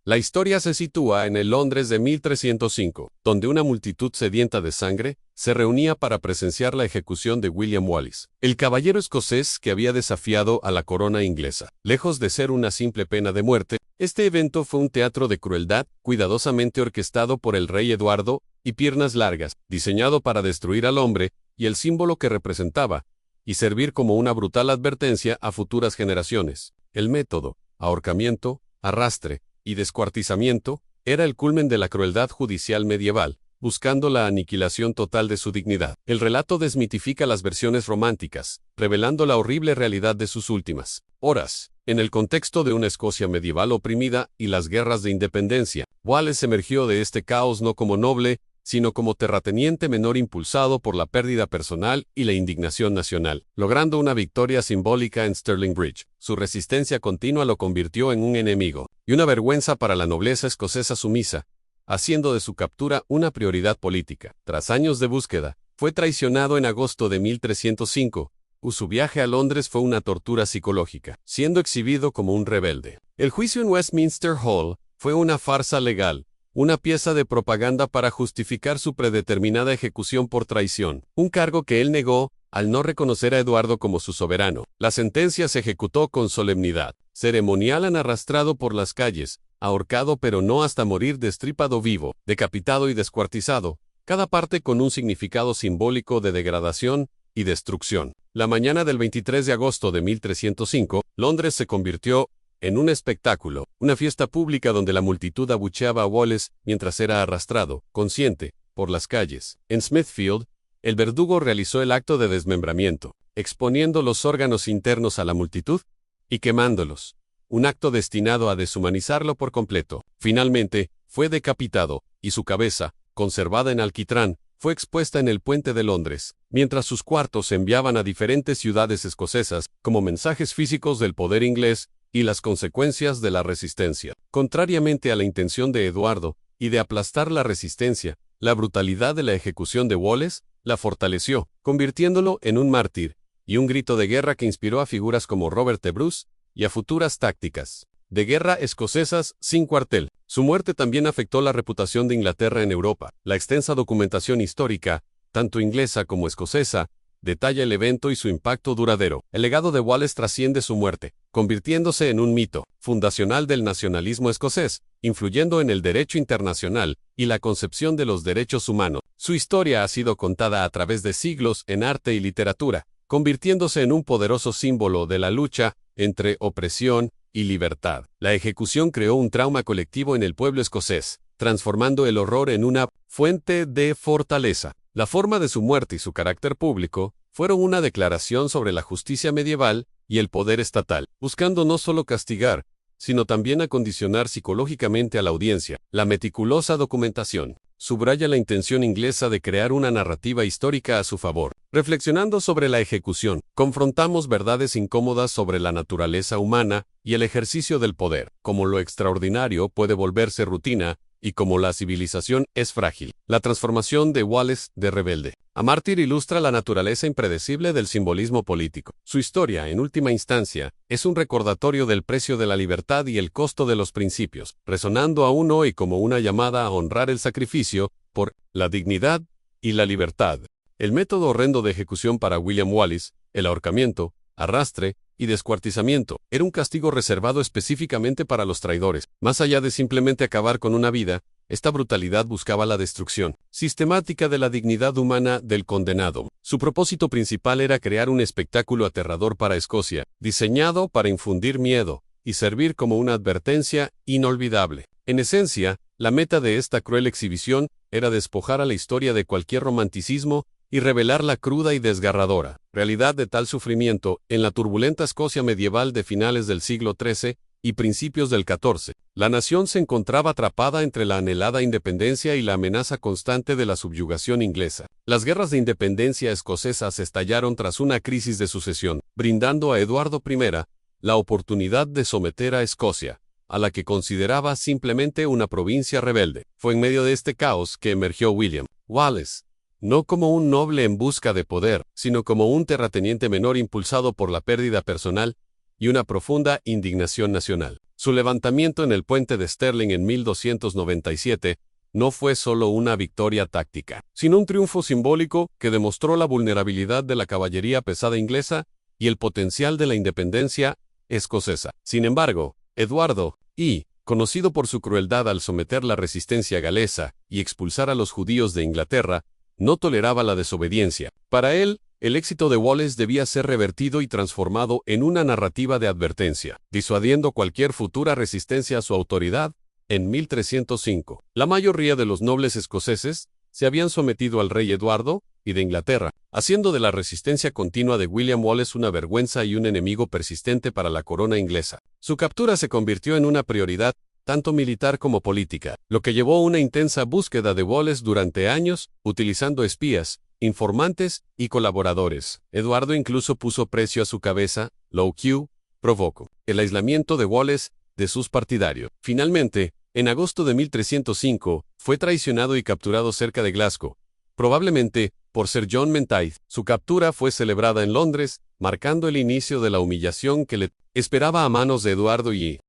La historia se sitúa en el Londres de 1305, donde una multitud sedienta de sangre se reunía para presenciar la ejecución de William Wallace, el caballero escocés que había desafiado a la corona inglesa. Lejos de ser una simple pena de muerte, este evento fue un teatro de crueldad cuidadosamente orquestado por el rey Eduardo y Piernas Largas, diseñado para destruir al hombre y el símbolo que representaba, y servir como una brutal advertencia a futuras generaciones. El método, ahorcamiento, arrastre y descuartizamiento, era el culmen de la crueldad judicial medieval, buscando la aniquilación total de su dignidad. El relato desmitifica las versiones románticas, revelando la horrible realidad de sus últimas horas. En el contexto de una Escocia medieval oprimida y las guerras de independencia, Wallace emergió de este caos no como noble, sino como terrateniente menor impulsado por la pérdida personal y la indignación nacional, logrando una victoria simbólica en Stirling Bridge. Su resistencia continua lo convirtió en un enemigo y una vergüenza para la nobleza escocesa sumisa, haciendo de su captura una prioridad política. Tras años de búsqueda, fue traicionado en agosto de 1305, y su viaje a Londres fue una tortura psicológica, siendo exhibido como un rebelde. El juicio en Westminster Hall fue una farsa legal, una pieza de propaganda para justificar su predeterminada ejecución por traición, un cargo que él negó al no reconocer a Eduardo como su soberano. La sentencia se ejecutó con solemnidad, ceremonial, arrastrado por las calles, ahorcado pero no hasta morir, destripado vivo, decapitado y descuartizado, cada parte con un significado simbólico de degradación y destrucción. La mañana del 23 de agosto de 1305, Londres se convirtió en un espectáculo, una fiesta pública donde la multitud abucheaba a Wallace mientras era arrastrado, consciente, por las calles. En Smithfield, el verdugo realizó el acto de desmembramiento, exponiendo los órganos internos a la multitud y quemándolos, un acto destinado a deshumanizarlo por completo. Finalmente, fue decapitado, y su cabeza, conservada en alquitrán, fue expuesta en el puente de Londres, mientras sus cuartos se enviaban a diferentes ciudades escocesas como mensajes físicos del poder inglés y las consecuencias de la resistencia. Contrariamente a la intención de Eduardo, y de aplastar la resistencia, la brutalidad de la ejecución de Wallace la fortaleció, convirtiéndolo en un mártir, y un grito de guerra que inspiró a figuras como Robert the Bruce, y a futuras tácticas de guerra escocesas sin cuartel. Su muerte también afectó la reputación de Inglaterra en Europa. La extensa documentación histórica, tanto inglesa como escocesa, detalla el evento y su impacto duradero. El legado de Wallace trasciende su muerte, convirtiéndose en un mito fundacional del nacionalismo escocés, influyendo en el derecho internacional y la concepción de los derechos humanos. Su historia ha sido contada a través de siglos en arte y literatura, convirtiéndose en un poderoso símbolo de la lucha entre opresión y libertad. La ejecución creó un trauma colectivo en el pueblo escocés, transformando el horror en una fuente de fortaleza. La forma de su muerte y su carácter público fueron una declaración sobre la justicia medieval y el poder estatal, buscando no solo castigar, sino también acondicionar psicológicamente a la audiencia. La meticulosa documentación subraya la intención inglesa de crear una narrativa histórica a su favor. Reflexionando sobre la ejecución, confrontamos verdades incómodas sobre la naturaleza humana y el ejercicio del poder, cómo lo extraordinario puede volverse rutina y cómo la civilización es frágil. La transformación de Wallace de rebelde a mártir ilustra la naturaleza impredecible del simbolismo político. Su historia, en última instancia, es un recordatorio del precio de la libertad y el costo de los principios, resonando aún hoy como una llamada a honrar el sacrificio por la dignidad y la libertad. El método horrendo de ejecución para William Wallace, el ahorcamiento, arrastre y descuartizamiento, era un castigo reservado específicamente para los traidores. Más allá de simplemente acabar con una vida, esta brutalidad buscaba la destrucción sistemática de la dignidad humana del condenado. Su propósito principal era crear un espectáculo aterrador para Escocia, diseñado para infundir miedo y servir como una advertencia inolvidable. En esencia, la meta de esta cruel exhibición era despojar a la historia de cualquier romanticismo y revelar la cruda y desgarradora realidad de tal sufrimiento en la turbulenta Escocia medieval de finales del siglo XIII y principios del XIV. La nación se encontraba atrapada entre la anhelada independencia y la amenaza constante de la subyugación inglesa. Las guerras de independencia escocesas estallaron tras una crisis de sucesión, brindando a Eduardo I la oportunidad de someter a Escocia, a la que consideraba simplemente una provincia rebelde. Fue en medio de este caos que emergió William Wallace, no como un noble en busca de poder, sino como un terrateniente menor impulsado por la pérdida personal y una profunda indignación nacional. Su levantamiento en el puente de Stirling en 1297 no fue solo una victoria táctica, sino un triunfo simbólico que demostró la vulnerabilidad de la caballería pesada inglesa y el potencial de la independencia escocesa. Sin embargo, Eduardo I, conocido por su crueldad al someter la resistencia galesa y expulsar a los judíos de Inglaterra, no toleraba la desobediencia. Para él, el éxito de Wallace debía ser revertido y transformado en una narrativa de advertencia, disuadiendo cualquier futura resistencia a su autoridad. En 1305, la mayoría de los nobles escoceses se habían sometido al rey Eduardo I de Inglaterra, haciendo de la resistencia continua de William Wallace una vergüenza y un enemigo persistente para la corona inglesa. Su captura se convirtió en una prioridad tanto militar como política, lo que llevó a una intensa búsqueda de Wallace durante años, utilizando espías, informantes y colaboradores. Eduardo incluso puso precio a su cabeza, lo que provocó el aislamiento de Wallace de sus partidarios. Finalmente, en agosto de 1305, fue traicionado y capturado cerca de Glasgow, probablemente por Sir John Menteith. Su captura fue celebrada en Londres, marcando el inicio de la humillación que le esperaba a manos de Eduardo I.